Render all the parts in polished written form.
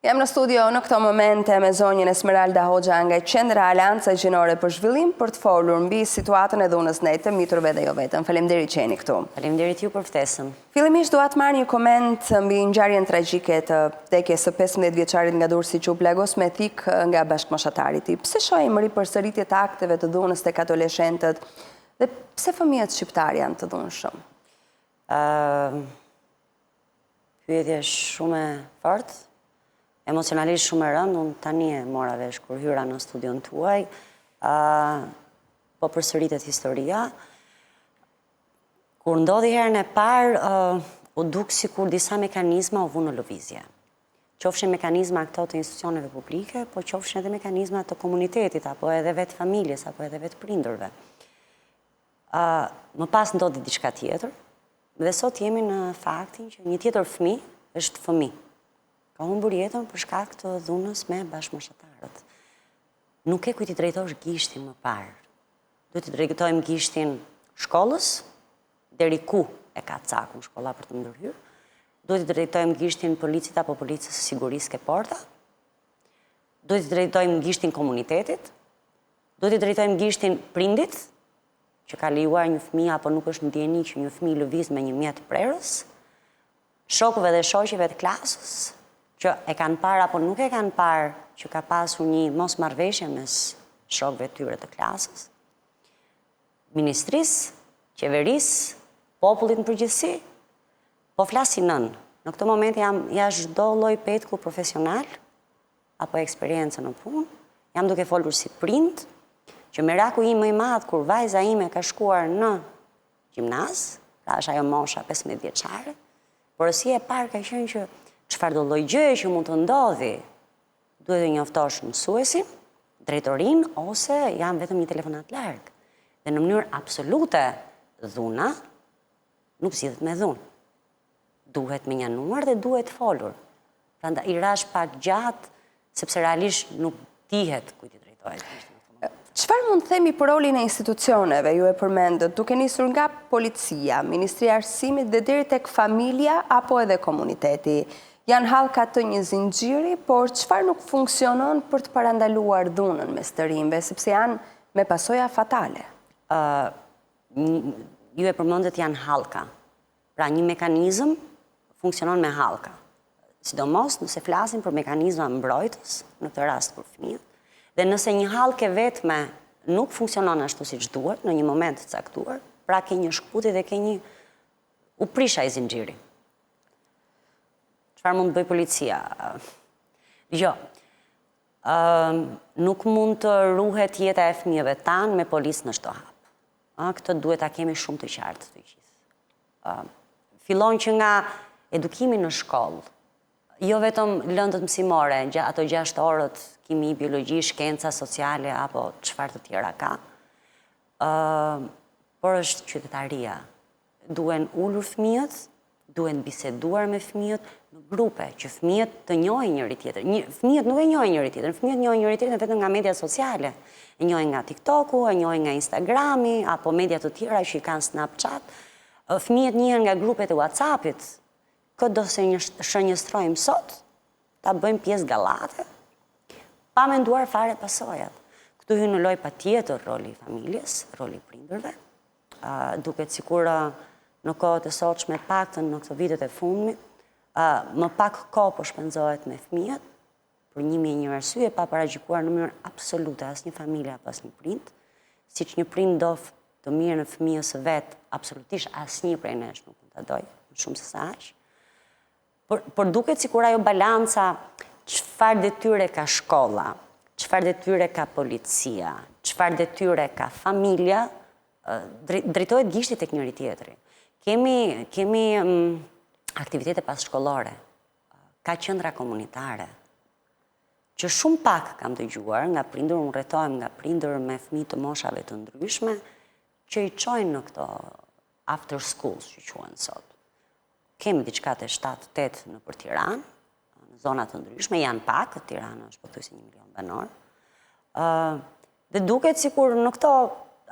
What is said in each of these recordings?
Jam në studio në këto momente me zonjën Esmeralda Hoxha nga Qendra Aleanca Gjinore për Zhvillim për të folur mbi situatën e dhunës ndaj të miturve dhe jo vetëm. Faleminderit që jeni këtu. Faleminderit ju për ftesën. Fillimisht dua të marr një koment mbi ngjarjen tragjike të vdekjes së 15 vjeçarit nga Durrësi Qup Lagos me thik nga bashkëmoshatarit i tij. Pse shohim ripërsëritje të akteve të dhunës tek adoleshentët dhe pse fëmijët shqiptar janë të dhunshëm? Pyetje shumë e fortë. Emocionalisht shumë e rëndë, unë tani e mora vesh kur hyra në studion tuaj, po përsëritet historia. Kur ndodhi herën e parë, u duk si kur disa mekanizma u vu në lëvizje. Qofshin mekanizma këto të institucioneve publike, po qofshin edhe mekanizma të komunitetit, apo edhe vetë familjes, apo edhe vetë prindërve. Më pas ndodhi diçka tjetër, dhe sot jemi në faktin që një tjetër fëmijë është fëmijë. Ka humbur jetën për shkak të dhunës me bashkëmoshtatarët. Nuk e kujt i drejtosh gishtin më parë. Duhet i drejtojmë gishtin shkollës, deri ku e ka cakun shkolla për të ndërhyrë. Duhet i drejtojmë gishtin policit apo policës së sigurisë ke porta. Duhet i drejtojmë gishtin komunitetit. Duhet i drejtojmë gishtin prindit, që ka lejuar një fëmijë apo nuk është ndjeni që një fëmijë lëviz me një mjet prerës. Shokëve dhe shoqeve të klasës, që e kanë parë apo nuk e kanë parë që ka pasur një mos marrëveshje mes shokëve tyre të klasës, ministrisë, qeverisë, popullit në përgjithësi, po flasin nën. Në këtë moment jam jashtë çdo lloj petku profesional apo eksperiencë në punë, jam duke folur si prind, që meraku im më i madh kur vajza ime ka shkuar në gjimnaz, pra është ajo mosha 15 vjeçare, porosia e parë ka qenë që çfarëdo lloj gjëje që mund të ndodhi, duhet të njoftosh mësuesin, drejtorinë ose jam vetëm një telefonat larg. Dhe në mënyrë absolute, dhuna nuk zgjidhet me dhunë. Duhet me njanuar dhe duhet folur. Prandaj i rash pak gjatë, sepse realisht nuk dihet kujt i drejtohet. Çfarë mund të themi për rolin e institucioneve, ju e përmendët, duke nisur nga policia, Ministria e Arsimit dhe deri tek familja apo edhe komuniteti? Janë hallka të një zinxhiri, por çfarë nuk funksionon për të parandaluar dhunën mes të rinjve, sepse janë me pasoja fatale? Ju e përmendët janë hallka. Pra një mekanizëm funksionon me hallka. Sidomos nëse flasim për mekanizma mbrojtës, në këtë rast për fëmijët, dhe nëse një hallkë vetme nuk funksionon ashtu siç duhet në një moment të caktuar, pra ke një shkputje dhe ke një u prish ai zinxhiri. Çfarë mund të bëj policia? Nuk mund të ruhet jeta e fëmijëve tanë me policë në çdo hap. Këtë duhet ta kemi shumë të qartë të gjithë. Fillon që nga edukimi në shkollë, jo vetëm lëndët mësimore, ato 6 orët kimi, biologji, shkenca sociale apo çfarë të tjera ka, por është qytetaria. Duhen ulur fëmijët, duhen biseduar me fëmijët në grupe, që fëmijët të njohin njëri tjetrin. Fëmijët nuk e njohin njëri tjetrin, fëmijët njohin njëri tjetrin vetëm nga media sociale. E njohin nga TikToku, e njohin nga Instagrami, apo media të tjera që i kanë Snapchat. Fëmijët njihen nga grupet e WhatsAppit. Këtë do se shënjestrojmë sot, ta bëjmë pjesë gallate, pa menduar fare pasojat. Këtu hyn në lojë patjetër roli i familjes, roli i prindërve. Duket sikur në kohët e sotshme, paktën në këto vitet e fundit, më pak kohë po shpenzohet me fëmijët, për 1001 arsye, pa paragjikuar në mënyrë absolute asnjë familje apo asnjë prind, siç një prind do të mirën e fëmijës së vet, absolutisht asnjë prej nesh nuk mund ta doj, më shumë se sa aq. Por duket sikur ajo balanca, çfarë detyre ka shkolla, çfarë detyre ka policia, çfarë detyre ka familja, drejtohet gishti tek njëri tjetri. Kemi aktivitete passhkollore, ka qendra komunitare, që shumë pak kam dëgjuar nga prindër, unë rretohem nga prindër me fëmijë të moshave të ndryshme, që i çojnë në këto after schools që quhen sot. Kemi diçka të 7-8 nëpër Tiranë, në zona të ndryshme, janë pak, Tirana është pothuajse 1 milion banor. Dhe duket sikur në këto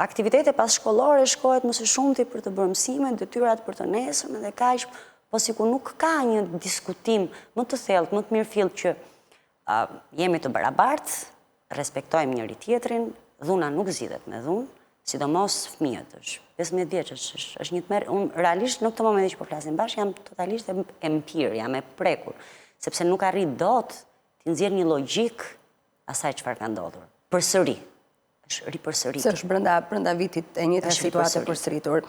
aktivitete passhkollore shkohet më së shumti për të bërë mësime, detyrat për të nesërmen dhe kaq, po sikur nuk ka një diskutim më të thellët, më të mirëfillt që Jemi të barabartë, respektojmë njëri tjetrin, dhuna nuk zgjidhet me dhunë, sidomos fëmijët, është 15 vjeç, është një tmerr. Unë realisht në këtë moment që po flasim bashkë jam totalisht empir, jam e prekur, sepse nuk arrit dot të nxjerr një logjik asaj çfarë ka ndodhur. Përsëri. Është ripërsëritur. Se është brenda vitit e njëjta situatë përsëritur.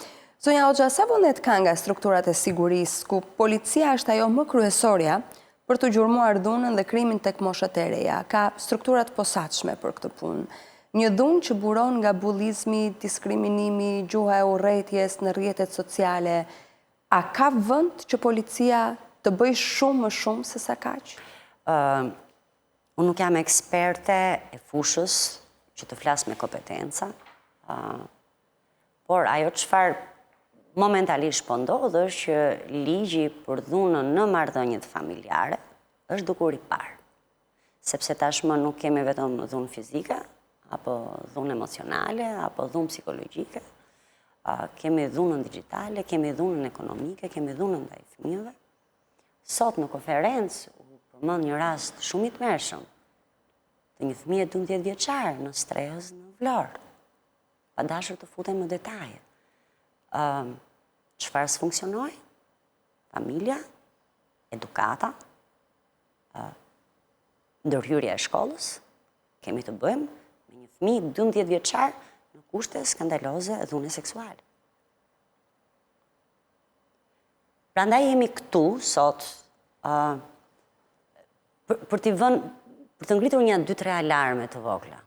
Zonja Hoxha, sa vullnet ka nga strukturat e sigurisë ku policia është ajo më kryesorja për të gjurmuar dhunën dhe krimin tek moshat e reja? Ka strukturat posaçme për këtë punë. Një dhunë që buron nga bullizmi, diskriminimi, gjuha e urrëties në rrjetet sociale. A ka vend që policia të bëjë shumë më shumë se sa kaq? Unë nuk jam eksperte e fushës që të flas me kompetenca, por ajo çfarë momentalisht po ndodh është që ligji për dhunën në marrëdhëniet familjare është dukur i parë. Sepse tashmë nuk kemi vetëm dhunë fizike, apo dhunë emocionale, apo dhunë psikologjike, kemi dhunën digjitale, kemi dhunën ekonomike, kemi dhunën ndaj fëmijëve. Sot në konferencë u përmend një rast shumë i tmerrshëm të një fëmije 12 vjeçar në Strehës në Vlorë. Pa dashur të futem në detaje. Çfarë s'funksionoi? Familja, edukata, ndërhyrja e shkollës, kemi të bëjmë me një fëmijë 12 vjeçar në kushte skandaloze e dhune seksuale. Prandaj jemi këtu sot për të ngritur një 2-3 alarme të vogla.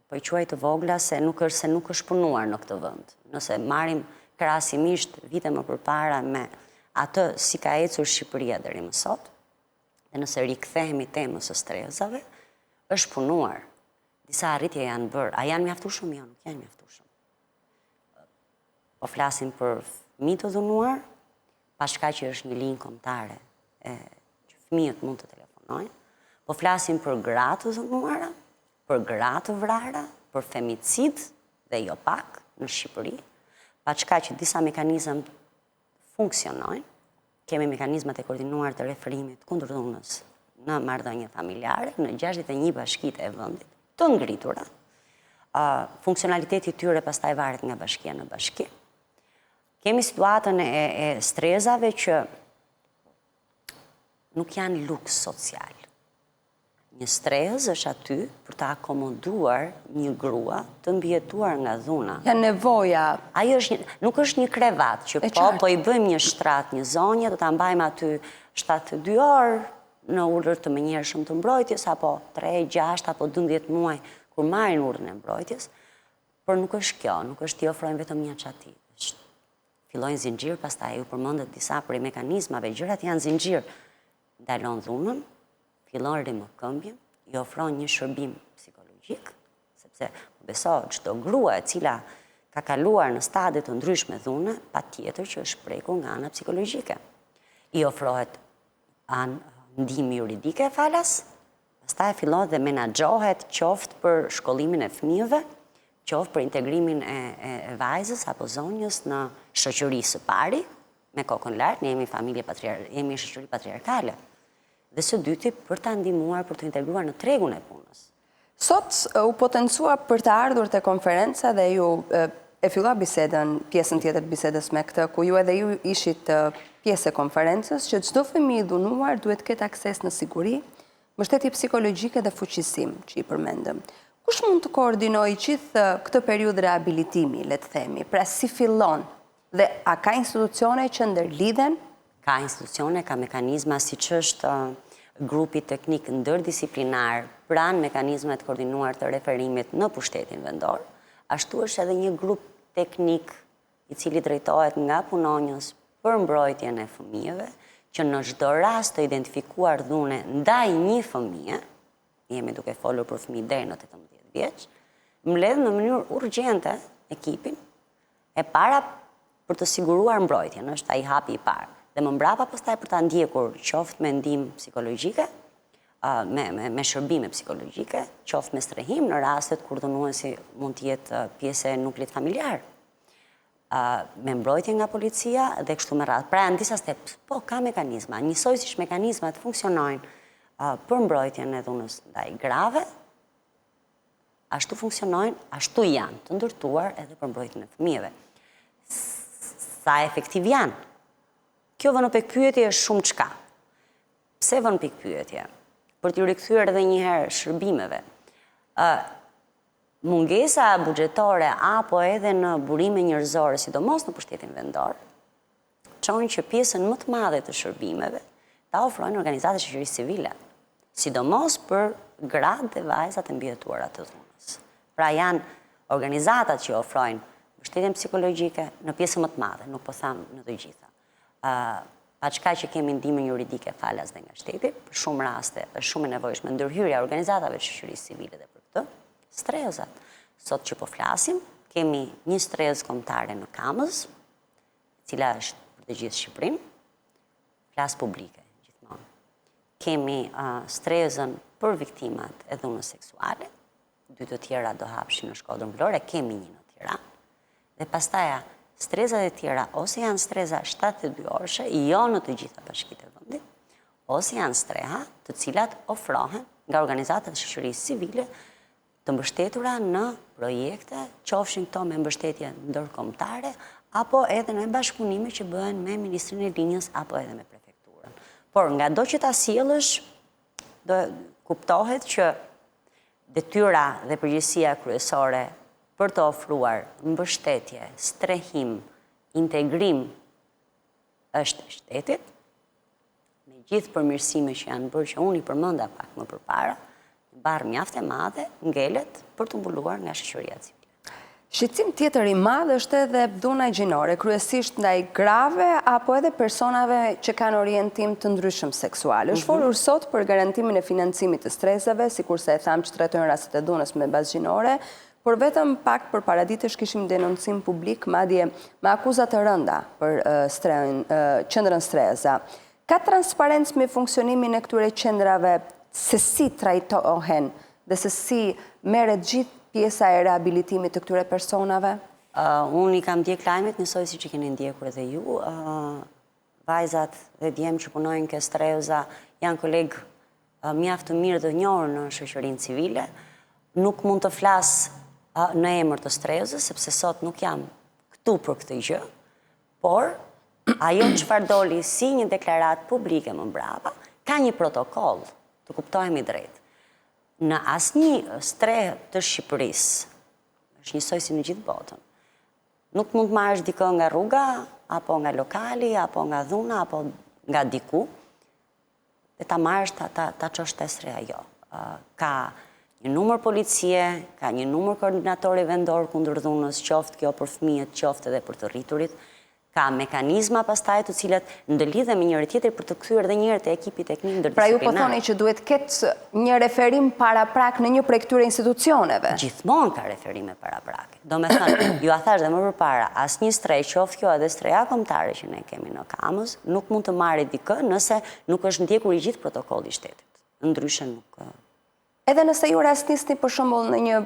Po i quaj të vogla se nuk është punuar në këtë vend. Nëse marrim krahasimisht vite më përpara me atë si ka ecur Shqipëria deri më sot, dhe nëse rikthehemi temës së stresave, është punuar. Disa arritje janë bërë. A janë mjaftueshëm? Jo, nuk janë mjaftueshëm. Po flasim për fëmijë të dhunuar, pashka që është një linjë kombëtare që fëmijët mund të telefonojnë. Po flasim për gra të dhunuara, për gra të vrara, për femicid dhe jo pak në Shqipëri, pashka që disa mekanizëm funksionojnë. Kemi mekanizmat e koordinuar të referimit kundër dhunës në marrëdhënie familjare, në 61 bashkitë e vendit, të ngritura. Funksionaliteti i tyre pastaj varet nga bashkia në bashki. Kemi situatën e strezave që nuk janë luks social. Një strez është aty për të akomoduar një grua të mbijetuar nga dhuna. Janë nevoja. Ajo nuk është një krevat që po i bëjmë një shtrat, një zonje, do ta mbajmë aty 7-2 orë në urdhër të menjëhershëm të mbrojtjes, apo 3, 6 apo 12 muaj kur marrin urdhën e mbrojtjes, por nuk është kjo, nuk është t'i ofrojmë vetëm një çati. Fillojnë zinxhir, pastaj u përmendet disa prej mekanizmave, gjërat janë zinxhir. Ndalon dhunën, fillon rimëkëmbjen, i ofron një shërbim psikologjik, sepse beso çdo grua e cila ka kaluar në stade të ndryshme dhune, patjetër që është prekur nga ana psikologjike. I ofrohet ndihmë juridike falas, pastaj fillon dhe menaxhohet qoftë për shkollimin e fëmijëve, qoftë për integrimin e vajzës apo zonjës në shoqëri së pari, me kokën lart, ne jemi shoqëri patriarkale. Dhe së dyti për ta ndihmuar për të integruar në tregun e punës. Sot u potencua për të ardhur te konferenca dhe ju e fillua bisedën, pjesën tjetër të bisedës me këtë, ku ju edhe ju ishit pjesë e konferencës, që çdo fëmijë i dhunuar duhet të ketë akses në siguri, mbështetje psikologjike dhe fuqisim që i përmendëm. Kush mund të koordinojë gjithë këtë periudhë rehabilitimi, le të themi? Pra si fillon? Dhe a ka institucione që ndërlidhen? Ka institucione, ka mekanizma, siç është grupi teknik ndërdisiplinar pranë mekanizmat koordinuar të referimit në pushtetin vendor. Ashtu është edhe një grup teknik i cili drejtohet nga punonjës për mbrojtjen e fëmijëve, që në çdo rast të identifikuar dhune ndaj një fëmije, jemi duke folur për fëmijë deri në 18 vjeç, mbledh në mënyrë urgjente ekipin e para për të siguruar mbrojtjen, është ai hapi i parë. Dhe më mbrapa pastaj për ta ndjekur qoftë me ndihmë psikologjike, me shërbime psikologjike, qoftë me strehim në rastet kur dhunuesi mund të jetë pjesë e nuklit familjar, me mbrojtje nga policia dhe kështu me radhë. Pra janë disa step, po ka mekanizma, njësoj siç mekanizmat funksionojnë për mbrojtjen e dhunës ndaj grave, ashtu funksionojnë, ashtu janë të ndërtuar edhe për mbrojtjen e fëmijëve. Sa efektiv janë? Kjo vënë pikpyetje është shumë çka. Pse vënë pikpyetje? Për t'i rikthyer edhe një herë shërbimeve. Mungesa buxhetore apo edhe në burime njerëzore, sidomos në pushtetin vendor, çon që pjesën më të madhe të shërbimeve ta ofrojnë organizatat e shoqërisë civile, sidomos për gratë dhe vajzat e mbijetuara të dhunës. Pra janë organizatat që ofrojnë mbështetjen psikologjike në pjesën më të madhe, nuk po tham në të gjitha. Pa çka që kemi ndihmën juridike falas dhe nga shteti, për shumë raste është shumë e nevojshme ndërhyrja e organizatave të shoqërisë civile dhe për këtë. Strehëzat. Sot që po flasim, kemi një strehëz kombëtare në Kamës, e cila është për të gjithë Shqipërinë, flas publike gjithmonë. Kemi strehëzën për viktimat e dhunës seksuale, 2 të tjera do hapshin në Shkodrën Vlorë, kemi një në Tiranë. Dhe pastaja, strezat e tjera ose janë streza 72 orëshe, jo në të gjitha bashkitë e vendit, ose janë streha të cilat ofrohen nga organizatat e shoqërisë civile të mbështetura në projekte, qofshin këto me mbështetje ndërkombëtare, apo edhe në bashkëpunime që bëhen me Ministrinë e Linjës apo edhe me prefekturën. Por nga do që ta sjellësh, do kuptohet që detyra dhe përgjegjësia kryesore për të ofruar mbështetje, strehim, integrim është shtetit, me gjithë përmirësime që janë bërë që unë i përmenda pak më përpara, barë mjaft e madhe ngelet për të mbuluar nga shoqëria civile. Shqetësim tjetër i madh është edhe dhuna gjinore, kryesisht ndaj grave apo edhe personave që kanë orientim të ndryshëm seksual. Është folur sot për garantimin e financimit të stresave, sikurse e thamë që trajtojnë rastet e dhunës me bazë gjinore, por vetëm pak për paraditësh kishim denoncim publik, madje me akuzat të rënda për qendrën strehëza. Ka transparencë me funksionimin e këtyre qendrave, se si trajtohen dhe se si merret gjithë pjesa e rehabilitimit të këtyre personave? Unë i kam ndjek lajmet njësoj si që keni ndjekur edhe ju. Vajzat dhe djemë që punojnë ke strehëza janë kolegë mjaft të mirë dhe njohur në shoqërinë civile. Nuk mund të flas në emër të strehëzës, sepse sot nuk jam këtu për këtë gjë, por ajo çfarë doli si një deklaratë publike më mbrapa, ka një protokoll, të kuptohemi drejt. Në asnjë strehë të Shqipërisë, është njësoj si në gjithë botën, nuk mund të marrësh dikë nga rruga, apo nga lokali, apo nga dhuna, apo nga diku, dhe ta marrësh ta çosh te streha jo. Ka një numër policie, ka një numër koordinatori vendor kundër dhunës, qoftë kjo për fëmijët, qoftë edhe për të rriturit, ka mekanizma pastaj të cilat ndërlidhen me njëri tjetrin për të kthyer edhe një herë te ekipi teknik ndërdisciplinar. Pra ju po thoni që duhet ketë një referim paraprak në një prej këtyre institucioneve? Gjithmonë ka referime paraprake. Do me thënë, ju a thash dhe më përpara, asnjë strehë, qoftë kjo edhe streha kombëtare që ne kemi në Kamës, nuk mund të marrë dikë nëse nuk është ndjekur i gjithë protokolli i shtetit. Ndryshe nuk. Edhe nëse ju rastisni për shembull në një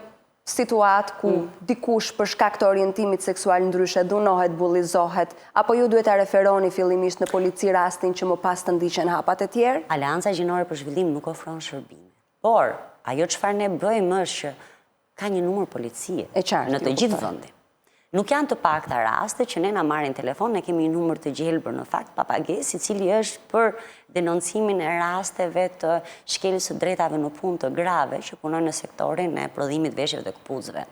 situatë ku dikush për shkak të orientimit seksual ndryshe dhunohet, bullizohet, apo ju duhet ta referoni fillimisht në polici rastin që më pas të ndiqen hapat e tjerë? Aleanca Gjinore për Zhvillim nuk ofron shërbime. Por ajo çfarë ne bëjmë është që ka një numër policie në të gjithë vendin. Nuk janë të pakta raste që ne na marrin telefon, ne kemi një numër të gjelbër në fakt papagesë, i cili është për denoncimin e rasteve të shkeljes së drejtave në punë të grave që punojnë në sektorin e prodhimit veshjeve dhe këpucëve.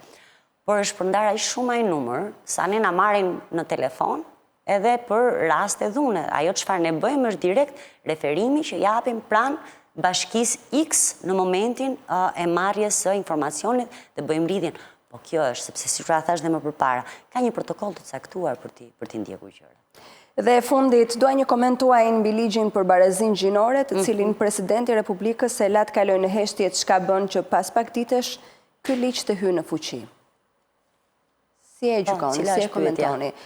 Por është përndar aq shumë ai numër sa ne na marrin në telefon edhe për raste dhune. Ajo çfarë ne bëjmë është direkt referimi që japim pranë bashkisë X në momentin e marrjes së informacionit dhe bëjmë lidhjen. Po kjo është, sepse si pra thash dhe më përpara, ka një protokoll të caktuar për t'i ndjekur gjërat. Dhe fundit, dua një koment tuaj mbi ligjin për barazinë gjinore, të cilin presidenti i Republikës e la të kalojë në heshtje çka bën që pas pak ditësh ky ligj të hyjë në fuqi. Si e gjykoni, si e komentoni?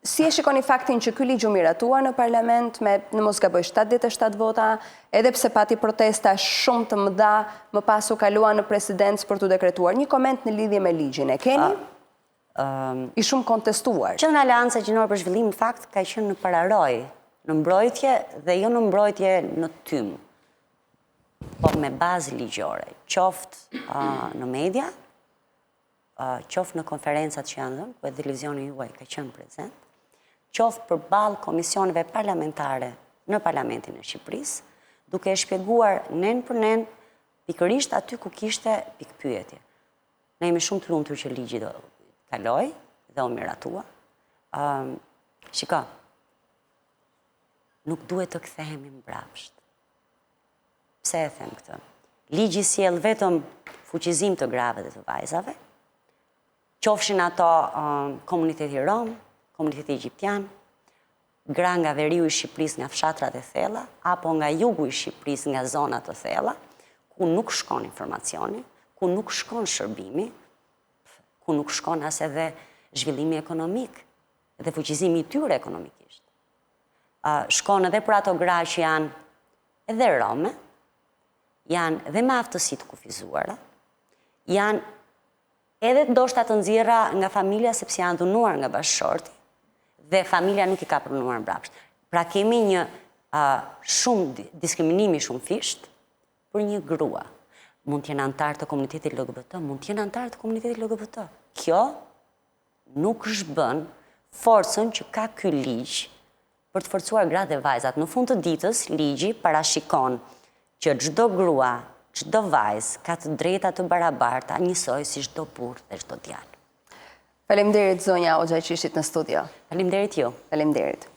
Si e shikoni faktin që ky ligj u miratua në parlament me, në mos gaboj, 77 vota, edhe pse pati protesta shumë të mëdha, më pas u kalua në presidencë për t'u dekretuar. Një koment në lidhje me ligjin e keni? I shumë kontestuar. Që në Aleanca Gjinore për Zhvillim, në fakt, ka qenë në pararoj, në mbrojtje dhe jo në mbrojtje në tym. po me bazë ligjore, qoftë në media, qoftë në konferencat që janë dhënë, ku e televizioni juaj ka qenë prezent, qoftë përballë komisioneve parlamentare në Parlamentin e Shqipërisë, duke e shpjeguar nen për nen, pikërisht aty ku kishte pikpyetje. Ne jemi shumë të lumtur që ligji do kaloj dhe u miratua. Shiko, nuk duhet të kthehemi mbrapsht. Pse e them këtë? Ligji sjell vetëm fuqizim të grave dhe të vajzave, qofshin ato komuniteti rom, komuniteti egjiptian, gra nga veriu i Shqipërisë nga fshatrat e thella, apo nga jugu i Shqipërisë nga zonat të thella, ku nuk shkon informacioni, ku nuk shkon shërbimi, ku nuk shkon as edhe zhvillimi ekonomik dhe fuqizimi i tyre ekonomikisht. Shkon edhe për ato gra që janë edhe rome, janë dhe me aftësi të kufizuara, janë edhe ndoshta të nxjerra nga familja sepse janë dhunuar nga bashkëshorti dhe familja nuk i ka pranuar mbrapsht. Pra kemi një diskriminimi shumë fisht për një grua. Mund t'jenë antar të komunitetit LGBT, mund t'jenë antar të komunitetit LGBT. Kjo nuk zhbën forcën që ka ky ligj për të forcuar gratë dhe vajzat. Në fund të ditës, ligji parashikon që çdo grua, çdo vajzë ka të drejta të barabarta, njësoj si çdo burr dhe çdo djalë. Faleminderit zonja Hoxha Qishit në studio. Faleminderit ju. Faleminderit.